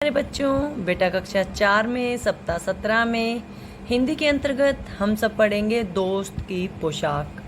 मेरे बच्चों, बेटा कक्षा 4 में सप्ताह 17 में हिंदी के अंतर्गत हम सब पढ़ेंगे दोस्त की पोशाक।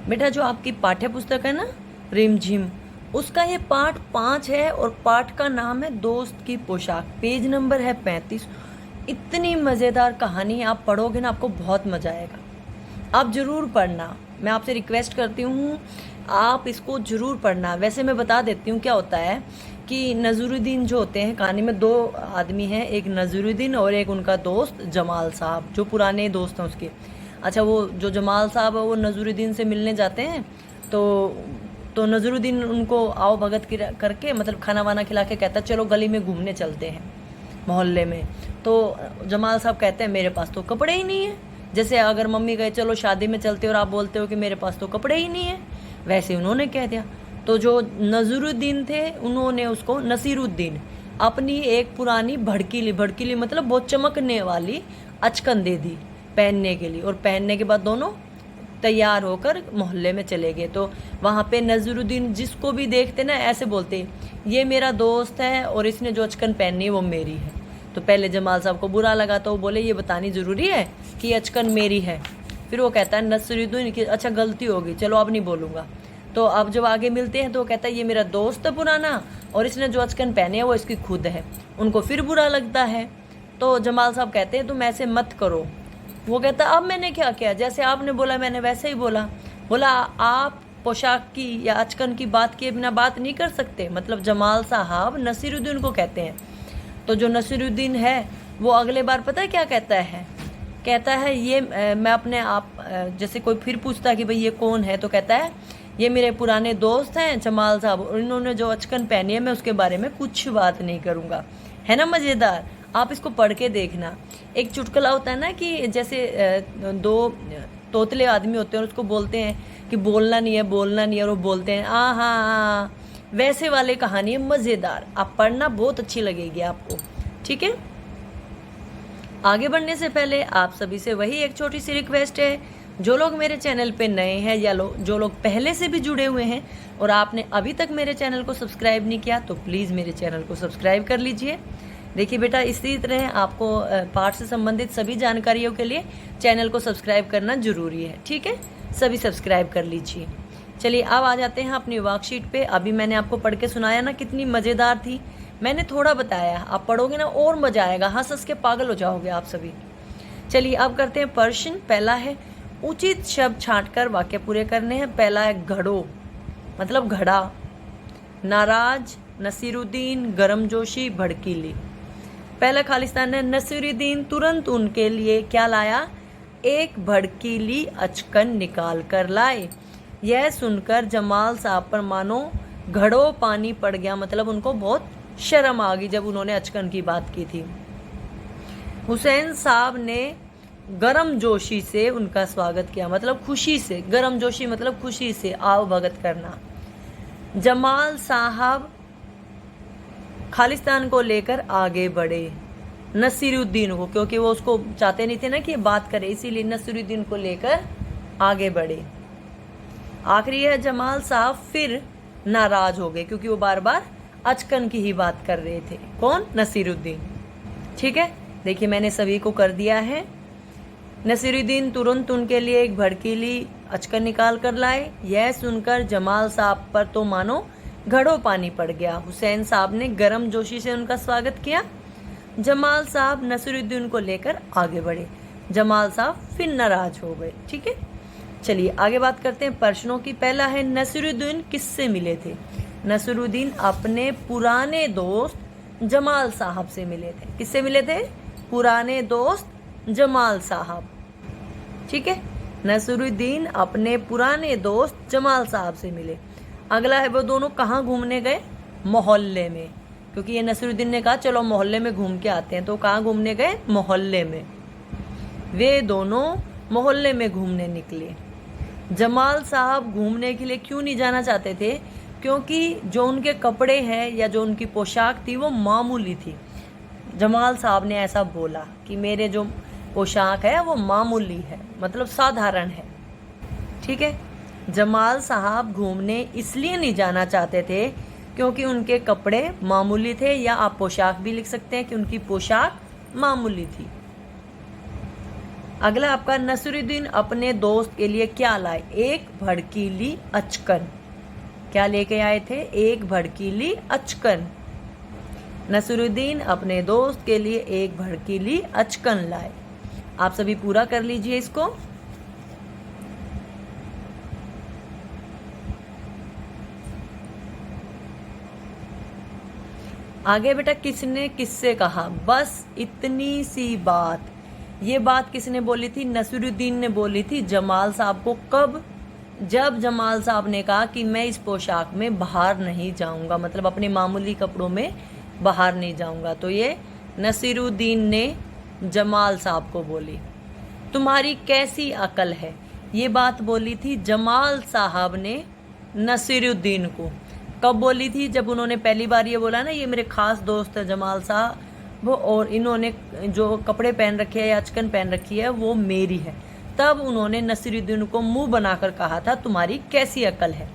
बेटा जो आपकी पाठ्य पुस्तक है ना रिमझिम, उसका ये पाठ 5 है और पाठ का नाम है दोस्त की पोशाक। पेज नंबर है 35। इतनी मज़ेदार कहानी आप पढ़ोगे ना, आपको बहुत मज़ा आएगा। आप ज़रूर पढ़ना, मैं आपसे रिक्वेस्ट करती हूँ, आप इसको ज़रूर पढ़ना। वैसे मैं बता देती हूँ क्या होता है कि नज़रुद्दीन जो होते हैं, कहानी में 2 आदमी हैं, एक नज़रुद्दीन और एक उनका दोस्त जमाल साहब, जो पुराने दोस्त हैं उसके। अच्छा, वो जो जमाल साहब है वो नज़रुद्दीन से मिलने जाते हैं, तो नज़रुद्दीन उनको आओ भगत करके मतलब खाना वाना खिला के कहता है चलो गली में घूमने चलते हैं, मोहल्ले में। तो जमाल साहब कहते हैं मेरे पास तो कपड़े ही नहीं है। जैसे अगर मम्मी कहे चलो शादी में चलते और आप बोलते हो कि मेरे पास तो कपड़े ही नहीं है, वैसे उन्होंने कह दिया। तो जो नज़रुद्दीन थे उन्होंने उसको नसीरुद्दीन अपनी एक पुरानी भड़कीली मतलब बहुत चमकने वाली अचकन दे दी पहनने के लिए। और पहनने के बाद दोनों तैयार होकर मोहल्ले में चले गए। तो वहाँ पे नज़रुद्दीन जिसको भी देखते ना ऐसे बोलते, ये मेरा दोस्त है और इसने जो अचकन पहनी है वो मेरी है। तो पहले जमाल साहब को बुरा लगा, तो वो बोले ये बतानी ज़रूरी है कि ये अचकन मेरी है। फिर वो कहता है नसीरुद्दीन की अच्छा गलती होगी, चलो अब नहीं बोलूँगा। तो अब जब आगे मिलते हैं तो वो कहता है ये मेरा दोस्त है पुराना और इसने जो अचकन पहने है वो इसकी खुद है। उनको फिर बुरा लगता है। तो जमाल साहब कहते हैं तुम ऐसे मत करो। वो कहता अब मैंने क्या किया, जैसे आपने बोला मैंने वैसे ही बोला। बोला आप पोशाक की या अचकन की बात किए बिना बात नहीं कर सकते। मतलब जमाल साहब नसीरुद्दीन को कहते हैं। तो जो नसीरुद्दीन है वो अगले बार पता है क्या कहता है, कहता है ये मैं अपने आप जैसे कोई फिर पूछता है कि भाई ये कौन है, तो कहता है ये मेरे पुराने दोस्त हैं जमाल साहब और इन्होंने जो अचकन पहनी है मैं उसके बारे में कुछ बात नहीं करूँगा। है ना मज़ेदार? आप इसको पढ़ के देखना। एक चुटकुला होता है ना कि जैसे 2 तोतले आदमी होते हैं और उसको बोलते हैं कि बोलना नहीं है और वो बोलते हैं आ हाँ, वैसे वाले कहानी है मज़ेदार। आप पढ़ना, बहुत अच्छी लगेगी आपको। ठीक है, आगे बढ़ने से पहले आप सभी से वही एक छोटी सी रिक्वेस्ट है, जो लोग मेरे चैनल पे नए हैं या जो लोग पहले से भी जुड़े हुए हैं और आपने अभी तक मेरे चैनल को सब्सक्राइब नहीं किया तो प्लीज़ मेरे चैनल को सब्सक्राइब कर लीजिए। देखिए बेटा, इसी तरह आपको पाठ से संबंधित सभी जानकारियों के लिए चैनल को सब्सक्राइब करना ज़रूरी है। ठीक है, सभी सब्सक्राइब कर लीजिए। चलिए अब आ जाते हैं अपनी वर्कशीट पे। अभी मैंने आपको पढ़ के सुनाया ना, कितनी मज़ेदार थी। मैंने थोड़ा बताया, आप पढ़ोगे ना और मज़ा आएगा, हंस हंस के पागल हो जाओगे आप सभी। चलिए अब करते हैं प्रश्न। पहला है उचित शब्द छांटकर वाक्य पूरे करने हैं। पहला है घड़ो मतलब घड़ा, नाराज, नसीरुद्दीन, गर्मजोशी, भड़कीली। पहला खालिस्तान है नसीरुद्दीन तुरंत उनके लिए क्या लाया, एक भड़कीली अचकन निकाल कर लाए। यह सुनकर जमाल साहब पर मानो घड़ों पानी पड़ गया, मतलब उनको बहुत शर्म आ गई जब उन्होंने अचकन की बात की थी। हुसैन साहब ने गर्मजोशी से उनका स्वागत किया, मतलब खुशी से। गर्मजोशी मतलब खुशी से, आओ भगत करना। जमाल साहब खालिस्तान को लेकर आगे बढ़े नसीरुद्दीन को, क्योंकि वो उसको चाहते नहीं थे ना कि बात करे, इसीलिए नसीरुद्दीन को लेकर आगे बढ़े। आखिरी है जमाल साहब फिर नाराज हो गए क्योंकि वो बार बार अचकन की ही बात कर रहे थे। कौन? नसीरुद्दीन। ठीक है, देखिए मैंने सभी को कर दिया है। नसीरुद्दीन तुरंत उनके लिए एक भड़कीली अचकन निकाल कर लाए। यह सुनकर जमाल साहब पर तो मानो घड़ों पानी पड़ गया। हुसैन साहब ने गर्मजोशी से उनका स्वागत किया। जमाल साहब नसीरुद्दीन को लेकर आगे बढ़े। जमाल साहब फिर नाराज हो गए। ठीक है, चलिए आगे बात करते हैं प्रश्नों की। पहला है नसीरुद्दीन किससे मिले थे? नसीरुद्दीन अपने पुराने दोस्त जमाल साहब से मिले थे। किससे मिले थे? पुराने दोस्त जमाल साहब। ठीक है, नसीरुद्दीन अपने पुराने दोस्त जमाल साहब से मिले। अगला है वो दोनों कहाँ घूमने गए? मोहल्ले में, क्योंकि ये नसीरुद्दीन ने कहा चलो मोहल्ले में घूम के आते हैं। तो कहाँ घूमने गए? मोहल्ले में। वे दोनों मोहल्ले में घूमने निकले। जमाल साहब घूमने के लिए क्यों नहीं जाना चाहते थे? क्योंकि जो उनके कपड़े हैं या जो उनकी पोशाक थी वो मामूली थी। जमाल साहब ने ऐसा बोला कि मेरे जो पोशाक है वो मामूली है, मतलब साधारण है। ठीक है, जमाल साहब घूमने इसलिए नहीं जाना चाहते थे क्योंकि उनके कपड़े मामूली थे, या आप पोशाक भी लिख सकते हैं कि उनकी पोशाक मामूली थी। अगला आपका, नसीरुद्दीन अपने दोस्त के लिए क्या लाए? एक भड़कीली अचकन। क्या लेके आए थे? एक भड़कीली अचकन। नसीरुद्दीन अपने दोस्त के लिए एक भड़कीली अचकन लाए। आप सभी पूरा कर लीजिए इसको। आगे बेटा, किसने किससे कहा? बस इतनी सी बात। ये बात किसने बोली थी? नसीरुद्दीन ने बोली थी जमाल साहब को। कब? जब जमाल साहब ने कहा कि मैं इस पोशाक में बाहर नहीं जाऊंगा, मतलब अपने मामूली कपड़ों में बाहर नहीं जाऊंगा। तो ये नसीरुद्दीन ने जमाल साहब को बोली। तुम्हारी कैसी अकल है? ये बात बोली थी जमाल साहब ने नसीरुद्दीन को। कब बोली थी? जब उन्होंने पहली बार ये बोला ना, ये मेरे खास दोस्त है जमाल साहब वो, और इन्होंने जो कपड़े पहन रखे हैं या अचकन पहन रखी है वो मेरी है। तब उन्होंने नसीरुद्दीन को मुंह बनाकर कहा था तुम्हारी कैसी अकल है।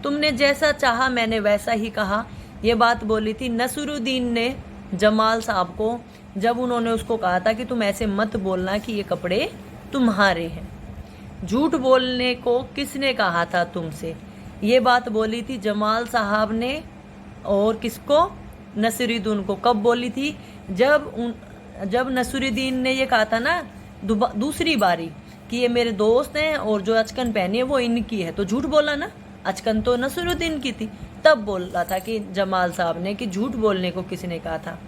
तुमने जैसा चाहा मैंने वैसा ही कहा। ये बात बोली थी नसीरुद्दीन ने जमाल साहब को, जब उन्होंने उसको कहा था कि तुम ऐसे मत बोलना कि ये कपड़े तुम्हारे हैं। झूठ बोलने को किसने कहा था तुमसे? ये बात बोली थी जमाल साहब ने। और किसको? नसीरुद्दीन को। कब बोली थी? जब नसीरुद्दीन ने ये कहा था ना दूसरी बारी कि ये मेरे दोस्त हैं और जो अचकन पहनी है वो इनकी है, तो झूठ बोला ना, अचकन तो नसीरुद्दीन की थी। तब बोला था कि जमाल साहब ने कि झूठ बोलने को किसने कहा था।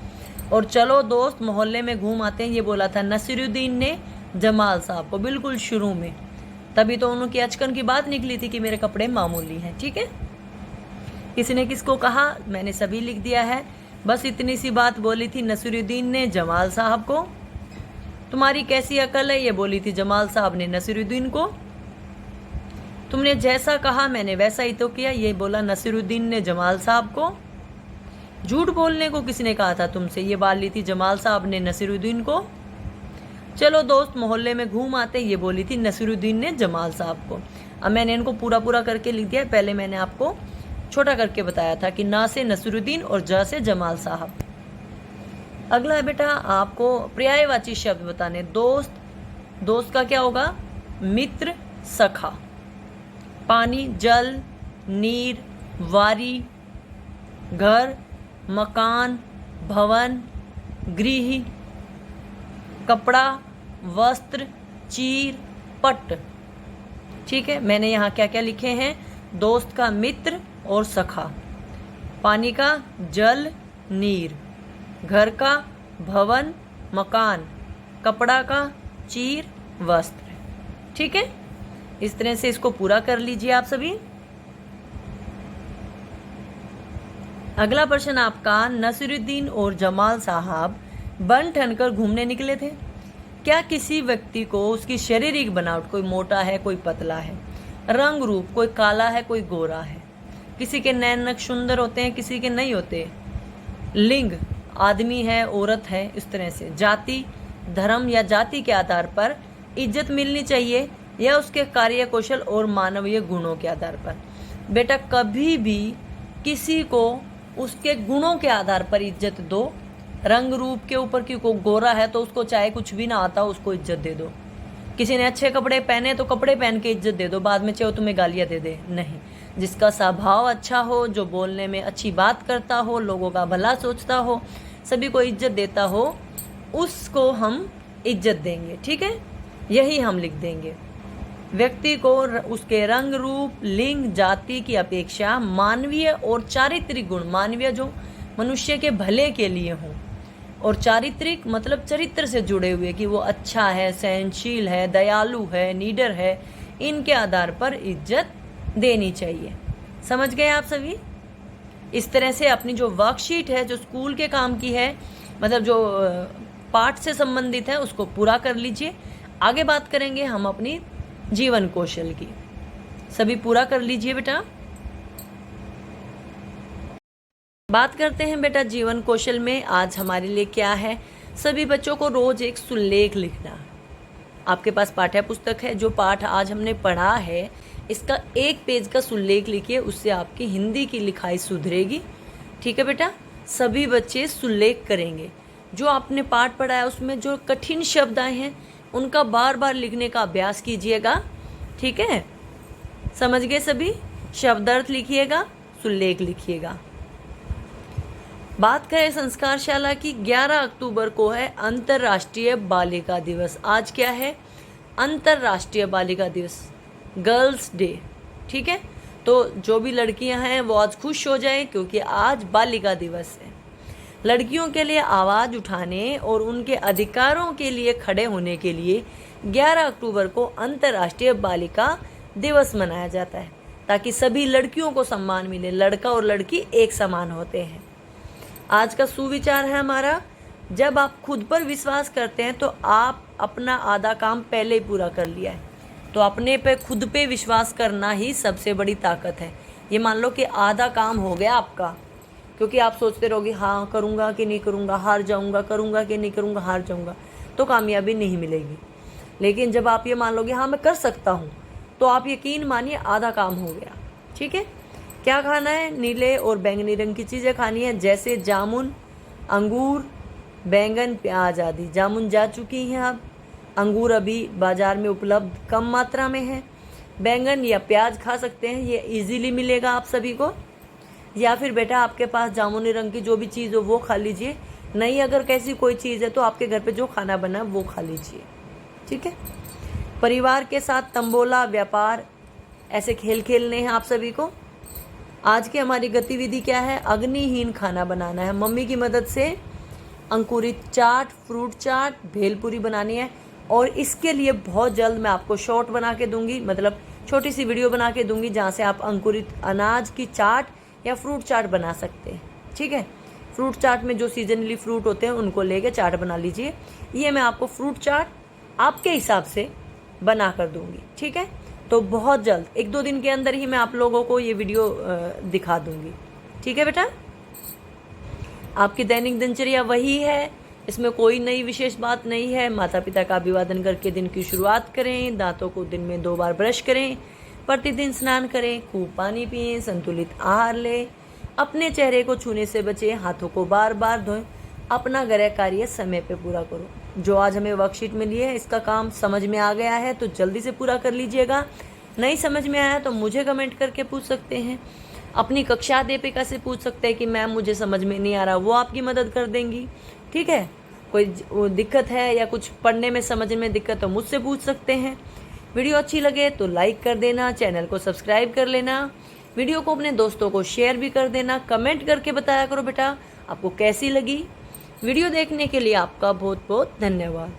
और चलो दोस्त मोहल्ले में घूम आते हैं, ये बोला था नसीरुद्दीन ने जमाल साहब को बिल्कुल शुरू में। तभी तो उनकी अचकन की बात निकली थी कि मेरे कपड़े मामूली हैं। ठीक है, किसने किसको कहा मैंने सभी लिख दिया है। बस इतनी सी बात बोली थी नसीरुद्दीन ने जमाल साहब को। तुम्हारी कैसी अकल है? ये बोली थी जमाल साहब ने नसीरुद्दीन को। तुमने जैसा कहा मैंने वैसा ही तो किया, ये बोला नसीरुद्दीन ने जमाल साहब को। झूठ बोलने को किसने कहा था तुमसे? ये बात ली थी जमाल साहब ने नसीरुद्दीन को। चलो दोस्त मोहल्ले में घूम आते, ये बोली थी नसीरुद्दीन ने जमाल साहब को। अब मैंने इनको पूरा पूरा करके लिख दिया। पहले मैंने आपको छोटा करके बताया था कि ना से नसीरुद्दीन और ज से जमाल साहब। अगला है बेटा आपको पर्यायवाची शब्द बताने। दोस्त, दोस्त का क्या होगा? मित्र, सखा। पानी, जल, नीर, वारी, घर, मकान, भवन, गृह, कपड़ा, वस्त्र, चीर, पट। ठीक है, मैंने यहाँ क्या क्या लिखे हैं? दोस्त का मित्र और सखा, पानी का जल, नीर, घर का भवन, मकान, कपड़ा का चीर, वस्त्र। ठीक है, इस तरह से इसको पूरा कर लीजिए आप सभी। अगला प्रश्न आपका, नसीरुद्दीन और जमाल साहब बन ठनकर घूमने निकले थे। क्या किसी व्यक्ति को उसकी शारीरिक बनावट, कोई मोटा है कोई पतला है, रंग रूप कोई काला है कोई गोरा है, किसी के नैन नक्श सुंदर होते हैं किसी के नहीं होते, लिंग आदमी है औरत है, इस तरह से जाति, धर्म या जाति के आधार पर इज्जत मिलनी चाहिए या उसके कार्य कौशल और मानवीय गुणों के आधार पर। बेटा कभी भी किसी को उसके गुणों के आधार पर इज्जत दो, रंग रूप के ऊपर कि को गोरा है तो उसको चाहे कुछ भी ना आता उसको इज्जत दे दो। किसी ने अच्छे कपड़े पहने तो कपड़े पहन के इज्जत दे दो, बाद में चाहे तुम्हें गालियां दे दे, नहीं। जिसका स्वभाव अच्छा हो, जो बोलने में अच्छी बात करता हो, लोगों का भला सोचता हो, सभी को इज्जत देता हो, उसको हम इज्जत देंगे। ठीक है, यही हम लिख देंगे। व्यक्ति को उसके रंग रूप, लिंग, जाति की अपेक्षा मानवीय और चारित्रिक गुण, मानवीय जो मनुष्य के भले के लिए हों, और चारित्रिक मतलब चरित्र से जुड़े हुए कि वो अच्छा है, सहनशील है, दयालु है, नीडर है, इनके आधार पर इज्जत देनी चाहिए। समझ गए आप सभी? इस तरह से अपनी जो वर्कशीट है जो स्कूल के काम की है, मतलब जो पाठ से संबंधित है, उसको पूरा कर लीजिए। आगे बात करेंगे हम अपनी जीवन कौशल की। सभी पूरा कर लीजिए बेटा। बात करते हैं बेटा जीवन कौशल में आज हमारे लिए क्या है। सभी बच्चों को रोज एक सुलेख लिखना। आपके पास पाठ्य पुस्तक है, जो पाठ आज हमने पढ़ा है इसका एक पेज का सुलेख लिखिए, उससे आपकी हिंदी की लिखाई सुधरेगी। ठीक है बेटा, सभी बच्चे सुलेख करेंगे। जो आपने पाठ पढ़ा है उसमें जो कठिन शब्द आए हैं उनका बार बार लिखने का अभ्यास कीजिएगा। ठीक है, समझ गए सभी? शब्दार्थ लिखिएगा, सुलेख लिखिएगा। बात करें संस्कारशाला की, 11 अक्टूबर को है अंतर्राष्ट्रीय बालिका दिवस। आज क्या है? अंतर्राष्ट्रीय बालिका दिवस, गर्ल्स डे। ठीक है, तो जो भी लड़कियां हैं वो आज खुश हो जाएं क्योंकि आज बालिका दिवस है। लड़कियों के लिए आवाज़ उठाने और उनके अधिकारों के लिए खड़े होने के लिए 11 अक्टूबर को अंतर्राष्ट्रीय बालिका दिवस मनाया जाता है, ताकि सभी लड़कियों को सम्मान मिले। लड़का और लड़की एक समान होते हैं। आज का सुविचार है हमारा, जब आप खुद पर विश्वास करते हैं तो आप अपना आधा काम पहले ही पूरा कर लिया है। तो अपने पे, खुद पे विश्वास करना ही सबसे बड़ी ताकत है। ये मान लो कि आधा काम हो गया आपका, क्योंकि आप सोचते रहोगे हाँ करूँगा कि नहीं करूँगा, हार जाऊँगा, करूँगा कि नहीं करूँगा, हार जाऊँगा, तो कामयाबी नहीं मिलेगी। लेकिन जब आप ये मान लोगे हाँ मैं कर सकता हूँ, तो आप यकीन मानिए आधा काम हो गया। ठीक है, क्या खाना है? नीले और बैंगनी रंग की चीज़ें खानी है, जैसे जामुन, अंगूर, बैंगन, प्याज आदि। जामुन जा चुकी हैं अब, अंगूर अभी बाज़ार में उपलब्ध कम मात्रा में है। बैंगन या प्याज खा सकते हैं, ये इजीली मिलेगा आप सभी को। या फिर बेटा आपके पास जामुनी रंग की जो भी चीज़ हो वो खा लीजिए, नहीं अगर कैसी कोई चीज़ है तो आपके घर पे जो खाना बना वो खा लीजिए। ठीक है, परिवार के साथ तंबोला, व्यापार, ऐसे खेल खेलने हैं आप सभी को। आज की हमारी गतिविधि क्या है? अग्निहीन खाना बनाना है। मम्मी की मदद से अंकुरित चाट, फ्रूट चाट, भेलपूरी बनानी है। और इसके लिए बहुत जल्द मैं आपको शॉर्ट बना के दूंगी, मतलब छोटी सी वीडियो बना के दूंगी, जहाँ से आप अंकुरित अनाज की चाट या फ्रूट चाट बना सकते हैं। ठीक है, फ्रूट चाट में जो सीजनली फ्रूट होते हैं उनको लेके चाट बना लीजिए। ये मैं आपको फ्रूट चाट आपके हिसाब से बना कर दूंगी। ठीक है, तो बहुत जल्द 1-2 दिन के अंदर ही मैं आप लोगों को ये वीडियो दिखा दूंगी। ठीक है बेटा, आपकी दैनिक दिनचर्या वही है, इसमें कोई नई विशेष बात नहीं है। माता पिता का अभिवादन करके दिन की शुरुआत करें, दांतों को दिन में 2 बार ब्रश करें, प्रतिदिन स्नान करें, खूब पानी पिएं, संतुलित आहार लें, अपने चेहरे को छूने से बचें, हाथों को बार बार धोएं, अपना गृह कार्य समय पे पूरा करो। जो आज हमें वर्कशीट मिली है इसका काम समझ में आ गया है तो जल्दी से पूरा कर लीजिएगा। नहीं समझ में आया तो मुझे कमेंट करके पूछ सकते हैं। अपनी कक्षा अध्यापिका से पूछ सकते हैं कि मैम मुझे समझ में नहीं आ रहा, वो आपकी मदद कर देंगी। ठीक है, कोई दिक्कत है या कुछ पढ़ने में समझने में दिक्कत तो मुझसे पूछ सकते हैं। वीडियो अच्छी लगे तो लाइक कर देना, चैनल को सब्सक्राइब कर लेना, वीडियो को अपने दोस्तों को शेयर भी कर देना। कमेंट करके बताया करो बेटा आपको कैसी लगी। वीडियो देखने के लिए आपका बहुत बहुत धन्यवाद।